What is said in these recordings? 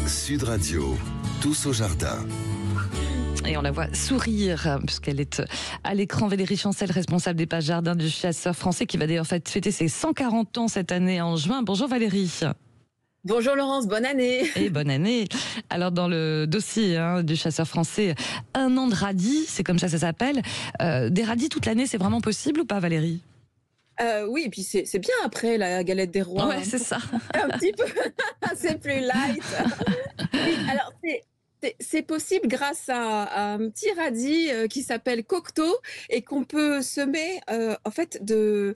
Sud Radio, tous au jardin. Et on la voit sourire, puisqu'elle est à l'écran. Valérie Chancel, responsable des pages jardins du Chasseur Français, qui va d'ailleurs fêter ses 140 ans cette année en juin. Bonjour Valérie. Bonjour Laurence, bonne année. Et bonne année. Alors dans le dossier du Chasseur Français, 1 an de radis, c'est comme ça s'appelle. Des radis toute l'année, c'est vraiment possible ou pas Valérie ? Oui, et puis c'est bien après la galette des rois. Ouais, c'est ça. Un petit peu, c'est plus light. Oui, alors c'est possible grâce à un petit radis qui s'appelle Cocteau et qu'on peut semer en fait de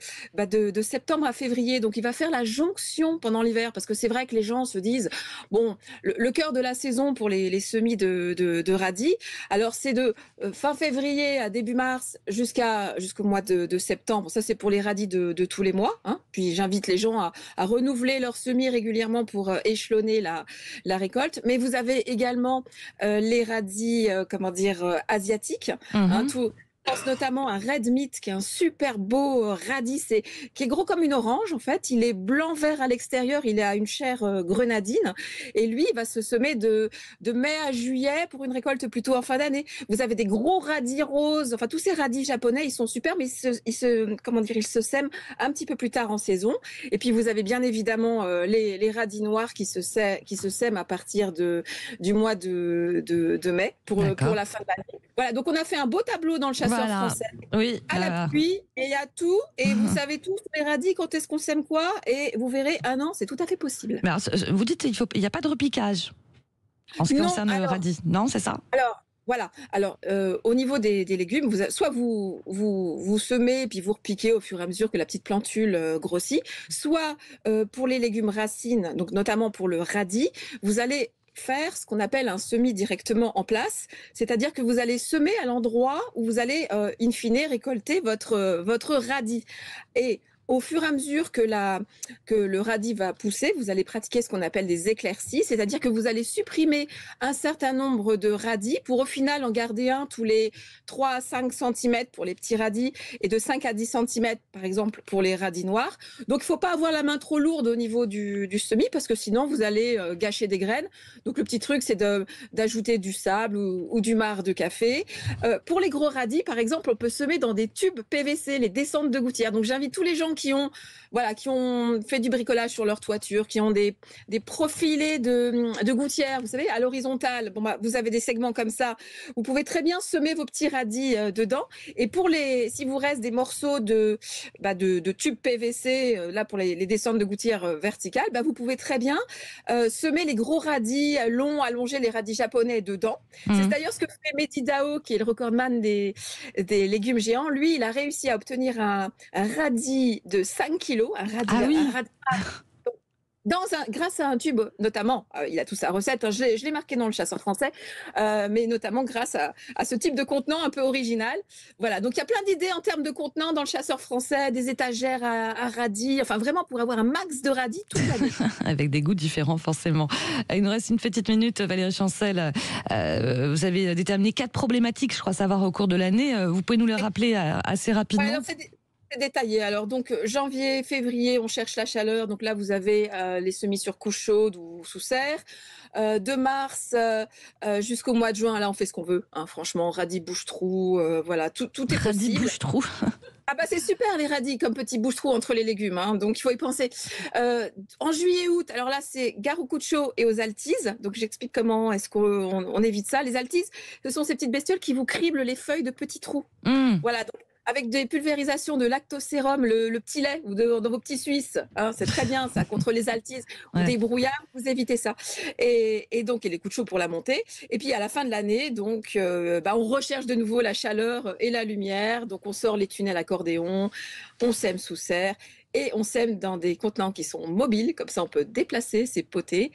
septembre à février. Donc il va faire la jonction pendant l'hiver parce que c'est vrai que les gens se disent bon, le cœur de la saison pour les semis de radis, alors c'est de fin février à début mars jusqu'au mois de septembre. Ça c'est pour les radis de tous les mois. Hein. Puis j'invite les gens à renouveler leurs semis régulièrement pour échelonner la récolte. Mais vous avez également les radis, asiatiques. Hein, je pense notamment à Red Meat, qui est un super beau radis, qui est gros comme une orange en fait. Il est blanc-vert à l'extérieur, il a une chair grenadine. Et lui, il va se semer de mai à juillet pour une récolte plutôt en fin d'année. Vous avez des gros radis roses, enfin tous ces radis japonais, ils sont super, mais ils se sèment un petit peu plus tard en saison. Et puis vous avez bien évidemment les radis noirs qui se sèment à partir du mois de mai pour la fin de l'année. Voilà, donc on a fait un beau tableau dans le Chasseur Français. Oui, à la pluie, et il y a tout, et vous savez tous les radis, quand est-ce qu'on sème quoi, et vous verrez, 1 an, c'est tout à fait possible. Mais alors, vous dites qu'il n'y a pas de repiquage en ce qui concerne le radis, non, c'est ça ? Alors, voilà. Alors, au niveau des légumes, soit vous semez, puis vous repiquez au fur et à mesure que la petite plantule grossit, soit pour les légumes racines, donc notamment pour le radis, vous allez faire ce qu'on appelle un semis directement en place, c'est-à-dire que vous allez semer à l'endroit où vous allez in fine récolter votre radis. Et au fur et à mesure que le radis va pousser, vous allez pratiquer ce qu'on appelle des éclaircies, c'est-à-dire que vous allez supprimer un certain nombre de radis pour au final en garder un tous les 3 à 5 cm pour les petits radis et de 5 à 10 cm par exemple pour les radis noirs. Donc il ne faut pas avoir la main trop lourde au niveau du semis parce que sinon vous allez gâcher des graines. Donc le petit truc c'est d'ajouter du sable ou du marc de café. Pour les gros radis par exemple, on peut semer dans des tubes PVC, les descentes de gouttière. Donc j'invite tous les gens qui ont fait du bricolage sur leur toiture, qui ont des profilés de gouttière, vous savez, à l'horizontale. Bon, vous avez des segments comme ça. Vous pouvez très bien semer vos petits radis dedans. Et si vous reste des morceaux de tubes PVC, là pour les descentes de gouttière verticales, vous pouvez très bien semer les gros radis longs, allonger les radis japonais dedans. C'est d'ailleurs ce que fait Mehdi Dao, qui est le recordman des légumes géants. Lui, il a réussi à obtenir un radis de 5 kilos, grâce à un tube, notamment, il a toute sa recette, hein, je l'ai marqué dans le Chasseur Français, mais notamment grâce à ce type de contenant un peu original. Voilà, donc il y a plein d'idées en termes de contenants dans le Chasseur Français, des étagères à radis, enfin vraiment pour avoir un max de radis toute l'année. Avec des goûts différents forcément. Il nous reste une petite minute, Valérie Chancel. Vous avez déterminé 4 problématiques, je crois savoir, au cours de l'année. Vous pouvez nous les rappeler assez rapidement? Ouais, alors c'est détaillé. Alors donc janvier, février, on cherche la chaleur. Donc là vous avez les semis sur couche chaude ou sous serre. De mars jusqu'au mois de juin, là on fait ce qu'on veut. Hein, franchement, radis bouche-trou, voilà, tout est possible. Radis bouche-trou. Ah c'est super les radis comme petits bouche-trous entre les légumes. Hein, donc il faut y penser. En juillet-août, alors là c'est gare aux coups de chaud et aux altises. Donc j'explique comment est-ce qu'on évite ça. Les altises, ce sont ces petites bestioles qui vous criblent les feuilles de petits trous. Voilà. Donc, avec des pulvérisations de lactosérum, le petit lait ou dans vos petits Suisses. Hein, c'est très bien ça, contre les altises ou des brouillards, vous évitez ça. Et donc, les coups de chaud pour la montée. Et puis, à la fin de l'année, donc, on recherche de nouveau la chaleur et la lumière. Donc, on sort les tunnels accordéon, on sème sous serre et on sème dans des contenants qui sont mobiles. Comme ça, on peut déplacer ces potées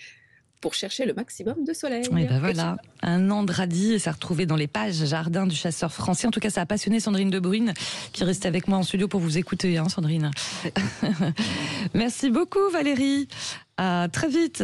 pour chercher le maximum de soleil. Et voilà, 1 an de radis, et ça retrouvé dans les pages jardin du Chasseur Français. En tout cas, ça a passionné Sandrine Debrune, qui reste avec moi en studio pour vous écouter, hein, Sandrine. Merci beaucoup, Valérie. À très vite.